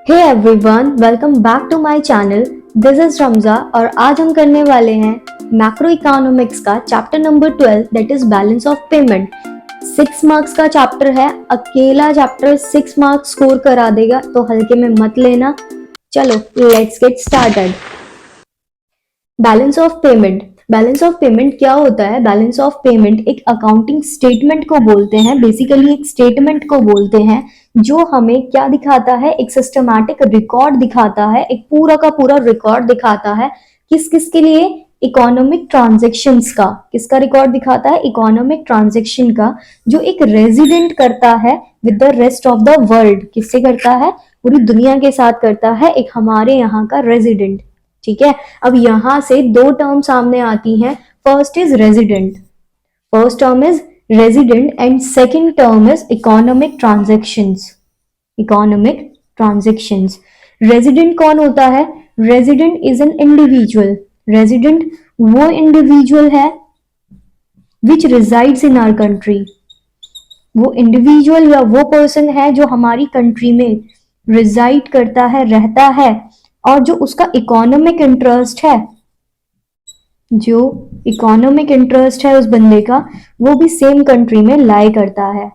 Hey everyone, welcome back to my channel. This is Ramja और आज हम करने वाले हैं मैक्रो इकोनॉमिक्स का chapter number 12 that is balance of payment. 6 marks का चैप्टर है। अकेला चैप्टर 6 मार्क्स स्कोर करा देगा, तो हल्के में मत लेना। चलो let's get started. Balance of payment. Balance of payment क्या होता है? बैलेंस ऑफ पेमेंट एक अकाउंटिंग स्टेटमेंट को बोलते हैं। बेसिकली एक स्टेटमेंट को बोलते हैं जो हमें क्या दिखाता है? एक सिस्टमैटिक रिकॉर्ड दिखाता है, एक पूरा का पूरा रिकॉर्ड दिखाता है। किस किस के लिए? इकोनॉमिक ट्रांजैक्शंस का। किसका रिकॉर्ड दिखाता है? इकोनॉमिक ट्रांजैक्शन का, जो एक रेजिडेंट करता है with the rest of the world. किससे करता है? पूरी दुनिया के साथ करता है, एक हमारे यहाँ का रेजिडेंट। ठीक है, अब यहां से दो टर्म सामने आती हैं। First is resident, first term is resident and second term is economic transactions. Economic transactions. Resident कौन होता है? Resident is an individual. Resident वो इंडिविजुअल है विच रिजाइड्स इन आवर कंट्री। वो इंडिविजुअल या वो पर्सन है जो हमारी कंट्री में रिजाइड करता है, रहता है, और जो उसका इकोनॉमिक इंटरेस्ट है, जो इकोनॉमिक इंटरेस्ट है उस बंदे का, वो भी सेम कंट्री में लाई करता है।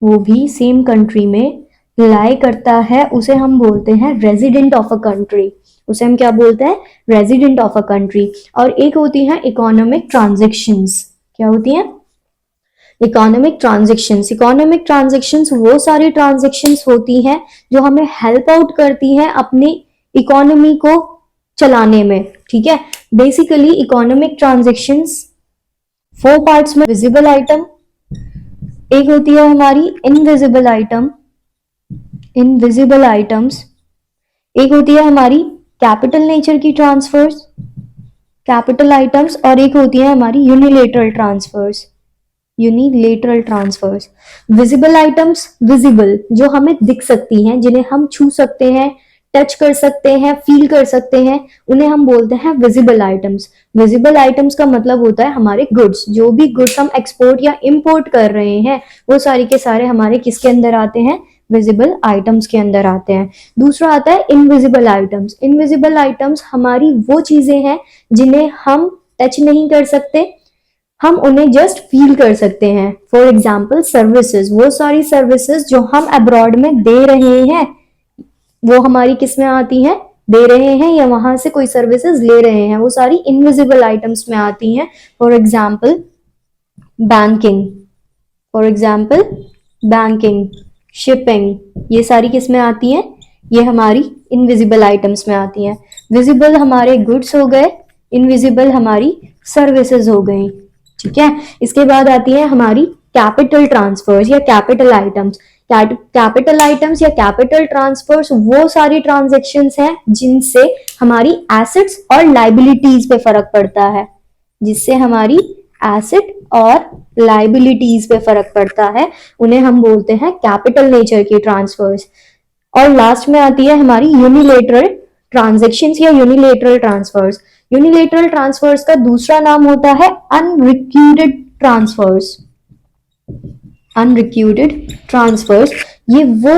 वो भी सेम कंट्री में लाई करता है। उसे हम बोलते हैं रेजिडेंट ऑफ अ कंट्री। उसे हम क्या बोलते हैं? Resident of a country. और एक होती है इकोनॉमिक ट्रांजैक्शंस। क्या होती है? Economic transactions. इकोनॉमिक ट्रांजैक्शंस वो सारी ट्रांजैक्शंस होती हैं जो हमें हेल्प आउट करती हैं अपनी इकोनॉमी को चलाने में। ठीक है, बेसिकली इकोनॉमिक ट्रांजैक्शंस 4 पार्ट्स में। विजिबल आइटम, एक होती है हमारी इनविजिबल आइटम, इनविजिबल आइटम्स। एक होती है हमारी कैपिटल नेचर की ट्रांसफर्स, कैपिटल आइटम्स। और एक होती है हमारी unilateral transfers, unilateral transfers. Visible items, visible जो हमें दिख सकती हैं, जिन्हें हम छू सकते हैं, टच कर सकते हैं, फील कर सकते हैं, उन्हें हम बोलते हैं विजिबल आइटम्स। विजिबल आइटम्स का मतलब होता है हमारे गुड्स। जो भी गुड्स हम एक्सपोर्ट या इंपोर्ट कर रहे हैं, वो सारे के सारे हमारे किसके अंदर आते हैं? विजिबल आइटम्स के अंदर आते हैं। दूसरा आता है इनविजिबल आइटम्स। इनविजिबल आइटम्स हमारी वो चीजें हैं जिन्हें हम टच नहीं कर सकते, हम उन्हें जस्ट फील कर सकते हैं। फॉर एग्जाम्पल सर्विसेज, वो सारी सर्विसेज जो हम अब्रॉड में दे रहे हैं, वो हमारी किस में आती हैं? दे रहे हैं या वहां से कोई सर्विसेज ले रहे हैं, वो सारी इनविजिबल आइटम्स में आती हैं। For example banking, for example banking, shipping, ये सारी किस में आती हैं? ये हमारी इनविजिबल आइटम्स में आती हैं। विजिबल हमारे गुड्स हो गए, इनविजिबल हमारी सर्विसेज हो गई। ठीक है, इसके बाद आती है हमारी कैपिटल ट्रांसफर्स या कैपिटल आइटम्स। कैपिटल आइटम्स या कैपिटल ट्रांसफर्स वो सारी ट्रांजैक्शंस हैं जिनसे हमारी एसेट्स और लाइबिलिटीज पे फर्क पड़ता है, जिससे हमारी एसेट और लाइबिलिटीज पे फर्क पड़ता है, उन्हें हम बोलते हैं कैपिटल नेचर की ट्रांसफर्स। और लास्ट में आती है हमारी यूनिलेटरल ट्रांजैक्शंस या यूनिलेटरल ट्रांसफर्स। यूनिलेटरल ट्रांसफर्स का दूसरा नाम होता है अनरिक्यूटेड ट्रांसफर्स। अनरिक्यूटेड ट्रांसफर्स ये वो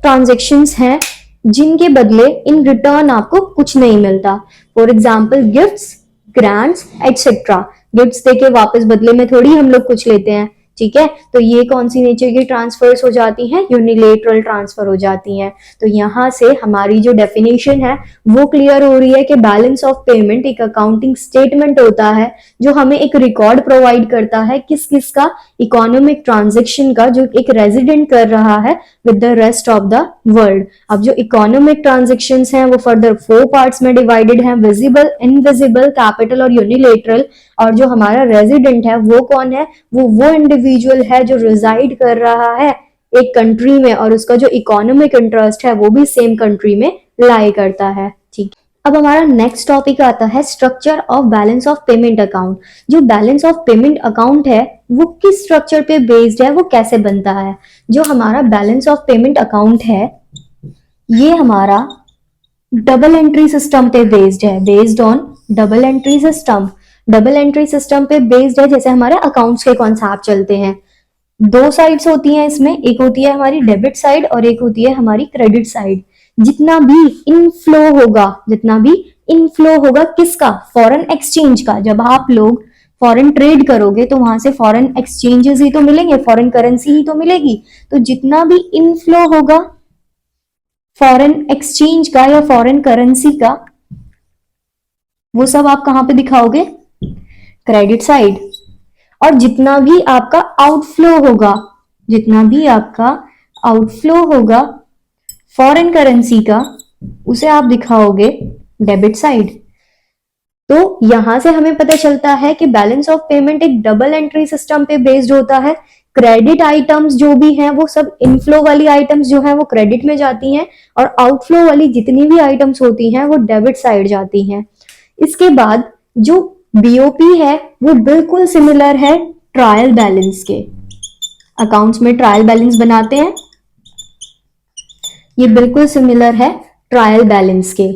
ट्रांजैक्शंस हैं जिनके बदले इन रिटर्न आपको कुछ नहीं मिलता। For example gifts, grants etcetera. Gifts देके वापस बदले में थोड़ी हम लोग कुछ लेते हैं। ठीक है, तो ये कौन सी नेचर की ट्रांसफर्स हो जाती हैं? यूनिलेटरल ट्रांसफर हो जाती हैं। तो यहाँ से हमारी जो डेफिनेशन है वो क्लियर हो रही है कि बैलेंस ऑफ पेमेंट एक अकाउंटिंग स्टेटमेंट होता है जो हमें एक रिकॉर्ड प्रोवाइड करता है किस किस का? इकोनॉमिक ट्रांजैक्शन का, जो एक रेजिडेंट कर रहा है with the rest of the world. अब जो इकोनॉमिक ट्रांजैक्शन हैं वो फर्दर 4 पार्ट्स में डिवाइडेड हैं, विजिबल, इनविजिबल, कैपिटल और यूनिलेटरल। और जो हमारा रेजिडेंट है वो कौन है? वो इंडिविजुअल है जो रिजाइड कर रहा है एक कंट्री में, और उसका जो इकोनॉमिक इंटरेस्ट है वो भी सेम कंट्री में लाई करता है। ठीक, अब हमारा नेक्स्ट टॉपिक आता है structure of balance of payment account. जो बैलेंस ऑफ पेमेंट अकाउंट है वो किस स्ट्रक्चर पे बेस्ड है, वो कैसे बनता है? जो हमारा बैलेंस ऑफ पेमेंट अकाउंट है ये हमारा डबल एंट्री सिस्टम पे बेस्ड है, based on double entry system. Double entry system पे बेस्ड है, जैसे हमारे अकाउंट्स के कॉन्सेप्ट चलते हैं। दो साइड्स होती हैं इसमें, एक होती है हमारी डेबिट साइड और एक होती है हमारी क्रेडिट साइड। जितना भी इनफ्लो होगा किसका, फॉरेन एक्सचेंज का। जब आप लोग फॉरेन ट्रेड करोगे तो वहां से फॉरेन एक्सचेंजेस ही तो मिलेंगे, फॉरेन करेंसी ही तो मिलेगी। तो जितना भी इनफ्लो होगा फॉरेन एक्सचेंज का या फॉरेन करेंसी का, वो सब आप कहां पे दिखाओगे, क्रेडिट साइड। और जितना भी आपका आउटफ्लो होगा फॉरेन करेंसी का, उसे आप दिखाओगे डेबिट साइड। तो यहां से हमें पता चलता है कि बैलेंस ऑफ पेमेंट एक डबल एंट्री सिस्टम पे बेस्ड होता है। क्रेडिट आइटम्स जो भी हैं वो सब, इनफ्लो वाली आइटम्स जो है वो क्रेडिट में जाती हैं और आउटफ्लो वाली जितनी भी आइटम्स होती हैं वो डेबिट साइड जाती हैं। इसके बाद जो बीओपी है वो बिल्कुल सिमिलर है ट्रायल बैलेंस के। अकाउंट्स में ट्रायल बैलेंस बनाते हैं, ये बिल्कुल सिमिलर है ट्रायल बैलेंस के,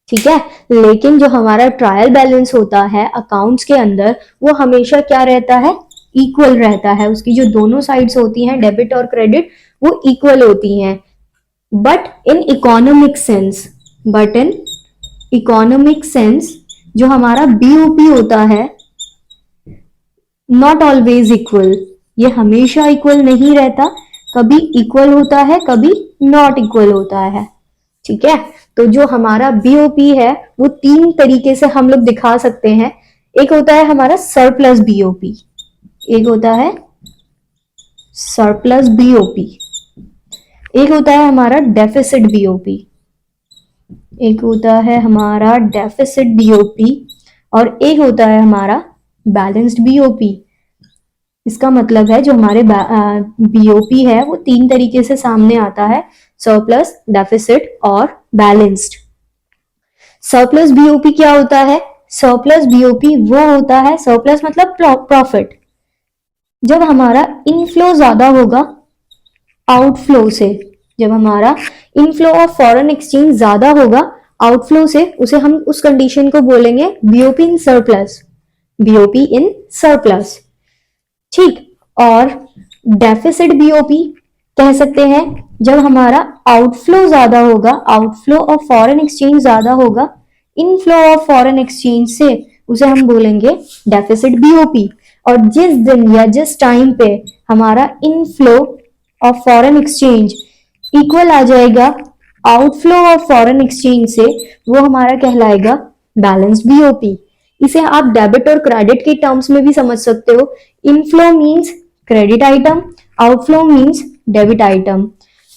ठीक है। लेकिन जो हमारा ट्रायल बैलेंस होता है अकाउंट्स के अंदर, वो हमेशा क्या रहता है, इक्वल रहता है। उसकी जो दोनों साइड्स होती हैं डेबिट और क्रेडिट, वो इक्वल होती हैं। बट इन इकोनॉमिक सेंस जो हमारा बीओपी होता है, नॉट ऑलवेज इक्वल, ये हमेशा इक्वल नहीं रहता, कभी इक्वल होता है कभी नॉट इक्वल होता है, ठीक है। तो जो हमारा बीओपी है वो तीन तरीके से हम लोग दिखा सकते हैं। एक होता है हमारा सरप्लस बीओपी, एक होता है सरप्लस बीओपी, एक होता है हमारा डेफिसिट बीओपी, एक होता है हमारा डेफिसिट बीओपी और एक होता है हमारा बैलेंस्ड बीओपी। इसका मतलब है जो हमारे बीओपी है वो तीन तरीके से सामने आता है, सरप्लस, डेफिसिट और बैलेंस्ड। सरप्लस बीओपी क्या होता है, सरप्लस बीओपी वो होता है, सरप्लस मतलब प्रॉफिट, जब हमारा इनफ्लो ज्यादा होगा आउटफ्लो से। जब हमारा इनफ्लो ऑफ फॉरेन एक्सचेंज ज्यादा होगा आउटफ्लो से, उसे हम उस कंडीशन को बोलेंगे BOP in surplus, BOP in surplus, ठीक। और डेफिसिट बीओपी कह सकते हैं जब हमारा आउटफ्लो ज्यादा होगा, आउटफ्लो ऑफ फॉरेन एक्सचेंज ज्यादा होगा इनफ्लो ऑफ फॉरेन एक्सचेंज से, उसे हम बोलेंगे डेफिसिट बीओपी। और जिस दिन या जिस टाइम पे हमारा inflow of foreign exchange equal आ जाएगा आउटफ्लो ऑफ फॉरेन एक्सचेंज से, वो हमारा कहलाएगा बैलेंस्ड बीओपी। इसे आप डेबिट और क्रेडिट के टर्म्स में भी समझ सकते हो। Inflow means credit item, outflow means debit item.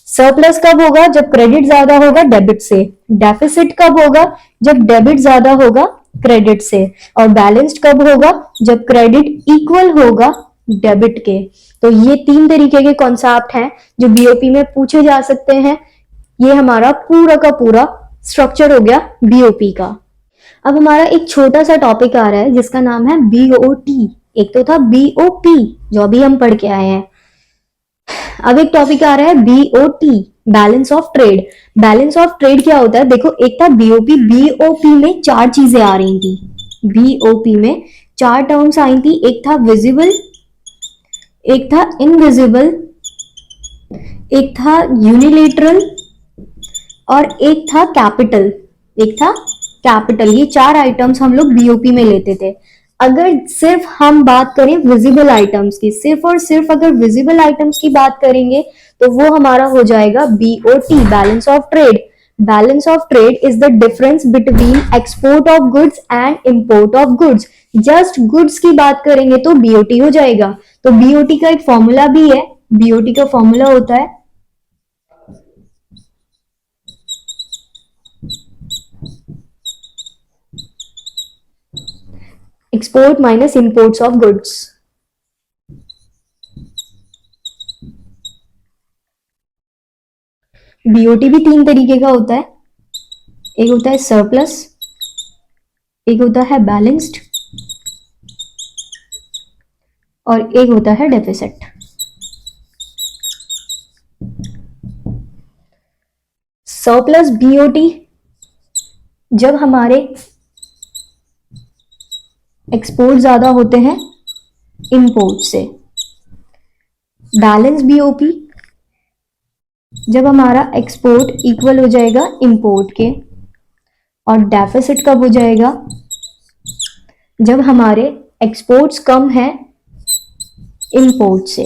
Surplus कब होगा, जब क्रेडिट ज्यादा होगा डेबिट से। डेफिसिट कब होगा, जब डेबिट ज्यादा होगा क्रेडिट से। और बैलेंस्ड कब होगा, जब क्रेडिट इक्वल होगा डेबिट के। तो ये तीन तरीके के कॉन्सेप्ट हैं जो बीओपी में पूछे जा सकते हैं। ये हमारा पूरा का पूरा स्ट्रक्चर हो गया बीओपी का। अब हमारा एक छोटा सा टॉपिक आ रहा है जिसका नाम है बीओटी। एक तो था बीओपी जो अभी हम पढ़ के आए हैं, अब एक टॉपिक आ रहा है BOT, balance of trade. Balance of trade क्या होता है, देखो एक था बीओपी, बीओपी में चार चीजें आ रही थी, बीओपी में चार टर्म्स आई थी। एक था विजिबल, एक था इनविजिबल, एक था यूनिलेटरल और एक था कैपिटल, ये चार आइटम्स हम लोग बीओपी में लेते थे। अगर सिर्फ हम बात करें विजिबल आइटम्स की, सिर्फ और सिर्फ अगर विजिबल आइटम्स की बात करेंगे तो वो हमारा हो जाएगा BOT, balance of trade. Balance of trade is the difference between export of goods and import of goods. Just goods की बात करेंगे तो बीओटी हो जाएगा। तो बीओटी का एक फॉर्मूला भी है, बीओटी का फॉर्मूला होता है export minus imports of goods. BOT भी तीन तरीके का होता है, एक होता है सरप्लस, एक होता है बैलेंस्ड और एक होता है डेफिसिट। सरप्लस बीओटी जब हमारे एक्सपोर्ट ज्यादा होते हैं इंपोर्ट से, बैलेंस बीओपी जब हमारा एक्सपोर्ट इक्वल हो जाएगा इंपोर्ट के, और डेफिसिट कब हो जाएगा, जब हमारे एक्सपोर्ट्स कम है इंपोर्ट से।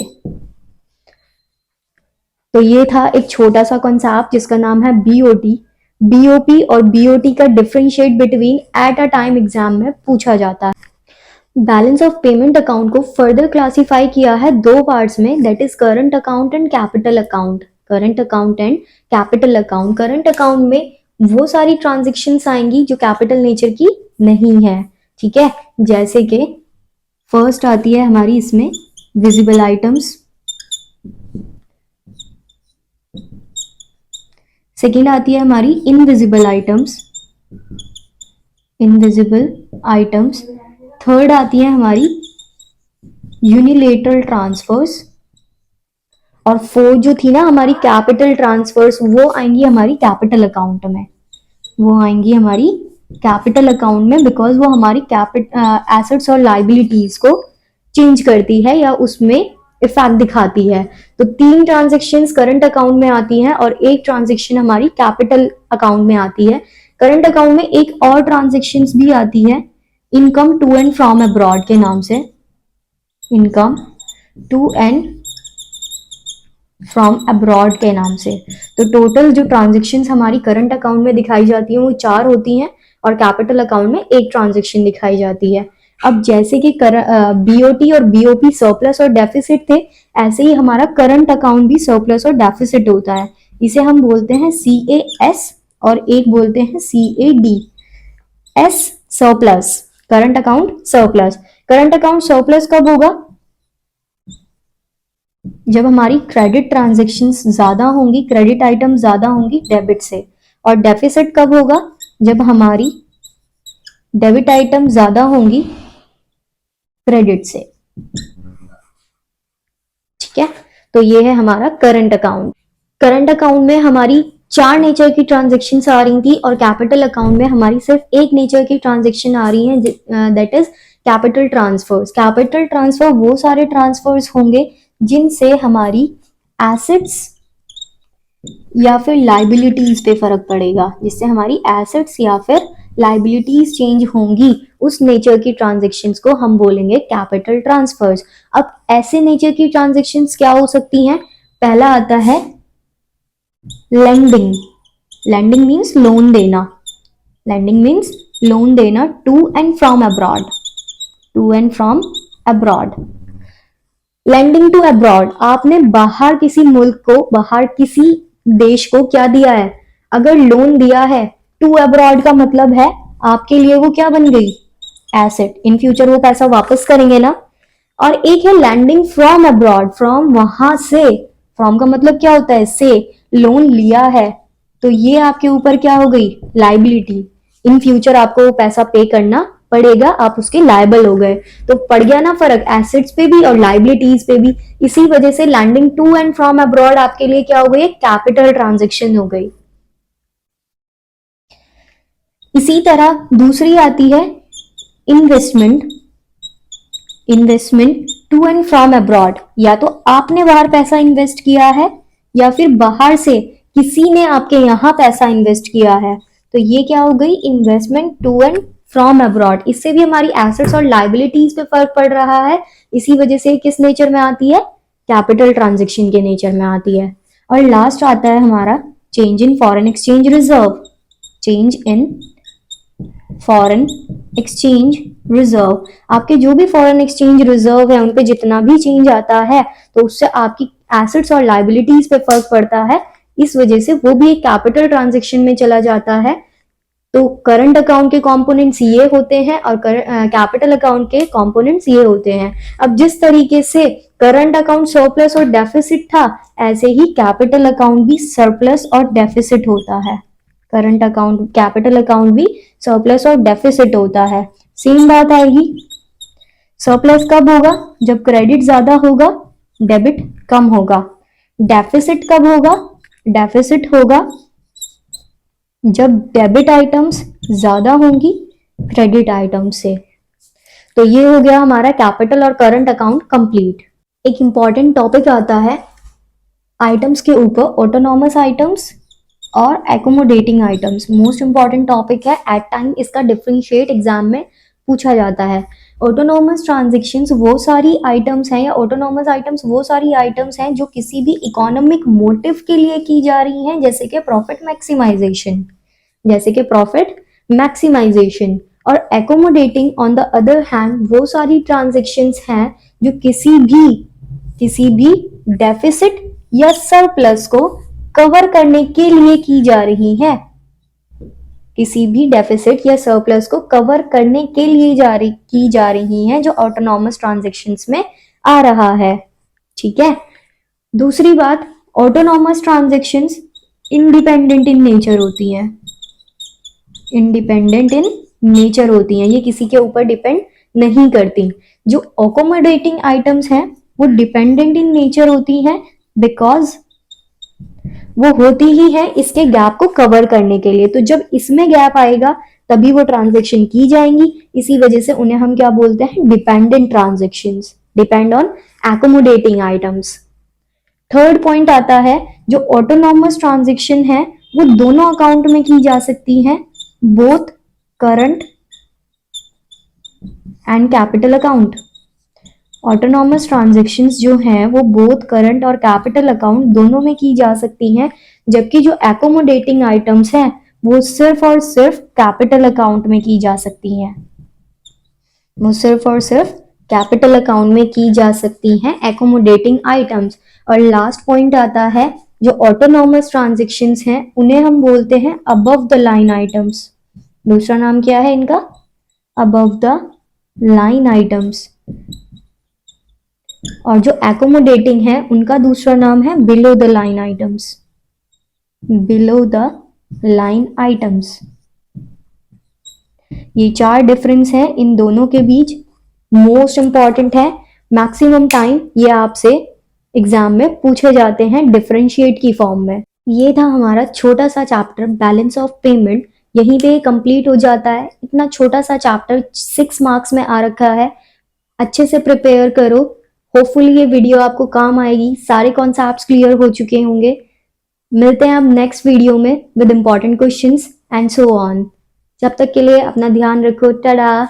तो ये था एक छोटा सा कॉन्सेप्ट जिसका नाम है बीओटी। बीओपी और बीओटी का differentiate between at a time exam में पूछा जाता है। बैलेंस ऑफ पेमेंट अकाउंट को फर्दर क्लासिफाई किया है दो पार्ट्स में, that is current account and capital account. Current account and capital account. Current account में वो सारी ट्रांजेक्शन्स आएंगी जो कैपिटल नेचर की नहीं है, ठीक है। जैसे कि फर्स्ट आती है हमारी इसमें विजिबल आइटम्स, सेकेंड आती है हमारी invisible items, invisible items, third आती है हमारी यूनिलेटरल ट्रांसफर्स, और फोर्थ जो थी ना हमारी कैपिटल ट्रांसफर्स, वो आएंगी हमारी कैपिटल अकाउंट में। वो आएंगी हमारी कैपिटल अकाउंट में बिकॉज वो हमारी एसेट्स और लाइबिलिटीज को चेंज करती है या उसमें इफेक्ट दिखाती है। तो 3 ट्रांजेक्शन्स करंट अकाउंट में आती हैं और एक ट्रांजेक्शन हमारी कैपिटल अकाउंट में आती है। करंट अकाउंट में एक और ट्रांजेक्शन्स भी आती है, income to and from abroad के नाम से, income to and from abroad के नाम से। तो टोटल जो ट्रांजेक्शन्स हमारी करंट अकाउंट में दिखाई जाती हैं वो 4 होती हैं और कैपिटल अकाउंट में एक ट्रांजेक्शन दिखाई जाती है। अब जैसे कि बीओटी और बीओपी सरप्लस और डेफिसिट थे, ऐसे ही हमारा करंट अकाउंट भी सरप्लस और डेफिसिट होता है। इसे हम बोलते हैं CAS और एक बोलते हैं CAD। S surplus, current account surplus. Current account surplus कब होगा, जब हमारी क्रेडिट ट्रांजेक्शन्स ज्यादा होंगी, क्रेडिट आइटम ज्यादा होंगी डेबिट से। और डेफिसिट कब होगा, जब हमारी डेबिट आइटम ज्यादा होंगी क्रेडिट से, ठीक है। तो ये है हमारा करंट अकाउंट। करंट अकाउंट में हमारी 4 नेचर की ट्रांजेक्शन्स आ रही थी और कैपिटल अकाउंट में हमारी सिर्फ एक नेचर की ट्रांजेक्शन आ रही है, that is capital transfers. Capital transfer वो सारे ट्रांसफर्स होंगे जिनसे हमारी एसेट्स या फिर लाइबिलिटीज पे फर्क पड़ेगा, जिससे हमारी एसेट्स या फिर लाइबिलिटीज चेंज होंगी, उस नेचर की ट्रांजेक्शन्स को हम बोलेंगे कैपिटल ट्रांसफर्स। अब ऐसे नेचर की ट्रांजेक्शन्स क्या हो सकती हैं, पहला आता है लेंडिंग। लेंडिंग मीन्स लोन देना, लेंडिंग मीन्स लोन देना to and from abroad, to and from abroad. Lending to abroad, आपने बाहर किसी मुल्क को, बाहर किसी देश को क्या दिया है, अगर लोन दिया है, टू अब्रॉड का मतलब है आपके लिए वो क्या बन गई, एसेट। इन फ्यूचर वो पैसा वापस करेंगे ना। और एक है लैंडिंग फ्रॉम अब्रॉड, फ्रॉम वहां से, फ्रॉम का मतलब क्या होता है से, लोन लिया है तो ये आपके ऊपर क्या हो गई, लाइबिलिटी। इन फ्यूचर आपको वो पैसा पे करना पड़ेगा, आप उसके लायबल हो गए। तो पड़ गया ना फर्क एसेट्स पे भी और लाइबिलिटीज पे भी। इसी वजह से landing to and from abroad आपके लिए क्या हो गई, कैपिटल ट्रांजेक्शन हो गई। इसी तरह दूसरी आती है investment. Investment to and from abroad, या तो आपने बाहर पैसा इन्वेस्ट किया है या फिर बाहर से किसी ने आपके यहाँ पैसा इन्वेस्ट किया है, तो ये क्या हो गई, investment to and from abroad. इससे भी हमारी एसेट्स और लाइबिलिटीज पे फर्क पड़ रहा है, इसी वजह से किस नेचर में आती है, कैपिटल ट्रांजेक्शन के नेचर में आती है। और लास्ट आता है हमारा change in foreign exchange reserve. Change in foreign exchange reserve, आपके जो भी फॉरेन एक्सचेंज रिजर्व है उन पे जितना भी चेंज आता है तो उससे आपकी एसेट्स और लाइबिलिटीज पे फर्क पड़ता है, इस वजह से वो भी एक कैपिटल ट्रांजेक्शन में चला जाता है। तो करंट अकाउंट के कंपोनेंट्स ये होते हैं और कैपिटल अकाउंट के कंपोनेंट्स ये होते हैं। अब जिस तरीके से करंट अकाउंट सरप्लस और डेफिसिट था, ऐसे ही कैपिटल अकाउंट भी सरप्लस और डेफिसिट होता है। करंट अकाउंट, कैपिटल अकाउंट भी सरप्लस और डेफिसिट होता है। सेम बात आएगी, सरप्लस कब होगा, जब क्रेडिट ज्यादा होगा, डेबिट कम होगा। डेफिसिट कब होगा, डेफिसिट होगा जब डेबिट आइटम्स ज्यादा होंगी क्रेडिट आइटम से। तो ये हो गया हमारा कैपिटल और करंट अकाउंट कंप्लीट। एक इम्पॉर्टेंट टॉपिक आता है आइटम्स के ऊपर, ऑटोनॉमस आइटम्स और accommodating items. Most important topic है, एट टाइम इसका डिफरेंशिएट एग्जाम में पूछा जाता है। ऑटोनॉमस ट्रांजैक्शंस वो सारी आइटम्स हैं, या ऑटोनॉमस आइटम्स वो सारी आइटम्स हैं जो किसी भी इकोनॉमिक मोटिव के लिए की जा रही हैं, जैसे कि प्रॉफिट मैक्सिमाइजेशन, और accommodating on the other hand वो सारी ट्रांजैक्शंस हैं जो किसी भी डेफिसिट या सरप्लस को कवर करने के लिए की जा रही है। किसी भी डेफिसिट या सरप्लस को कवर करने के लिए की जा रही हैं, जो ऑटोनॉमस ट्रांजैक्शंस में आ रहा है। ठीक है। दूसरी बात, autonomous transactions independent in nature होती हैं। ये किसी के ऊपर डिपेंड नहीं करती। जो अकोमोडेटिंग आइटम्स हैं वो डिपेंडेंट इन नेचर होती हैं, बिकॉज वो होती ही है इसके गैप को कवर करने के लिए। तो जब इसमें गैप आएगा तभी वो ट्रांजैक्शन की जाएंगी, इसी वजह से उन्हें हम क्या बोलते हैं, dependent transactions, depend on accommodating items. Third point आता है, जो ऑटोनॉमस ट्रांजैक्शन है वो दोनों अकाउंट में की जा सकती हैं, both current and capital account. Autonomous transactions जो हैं वो बोथ करंट और कैपिटल अकाउंट दोनों में की जा सकती हैं, जबकि जो एकोमोडेटिंग आइटम्स हैं वो सिर्फ और सिर्फ कैपिटल अकाउंट में की जा सकती हैं। Accommodating items. और लास्ट पॉइंट आता है, जो ऑटोनॉमस ट्रांजैक्शंस हैं उन्हें हम बोलते हैं अबव द लाइन आइटम्स। दूसरा नाम क्या है इनका, अबव द लाइन आइटम्स। और जो एकोमोडेटिंग है उनका दूसरा नाम है बिलो द लाइन आइटम्स। ये चार डिफरेंस है इन दोनों के बीच। मोस्ट इंपॉर्टेंट है, मैक्सिमम टाइम ये आपसे एग्जाम में पूछे जाते हैं डिफरेंशिएट की फॉर्म में। ये था हमारा छोटा सा चैप्टर बैलेंस ऑफ पेमेंट, यहीं पे कंप्लीट हो जाता है। इतना छोटा सा चैप्टर 6 मार्क्स में आ रखा है, अच्छे से प्रिपेयर करो। होपफुली ये वीडियो आपको काम आएगी, सारे कॉन्सेप्ट्स क्लियर हो चुके होंगे। मिलते हैं अब नेक्स्ट वीडियो में with important questions and so on. जब तक के लिए अपना ध्यान रखो, टाटा।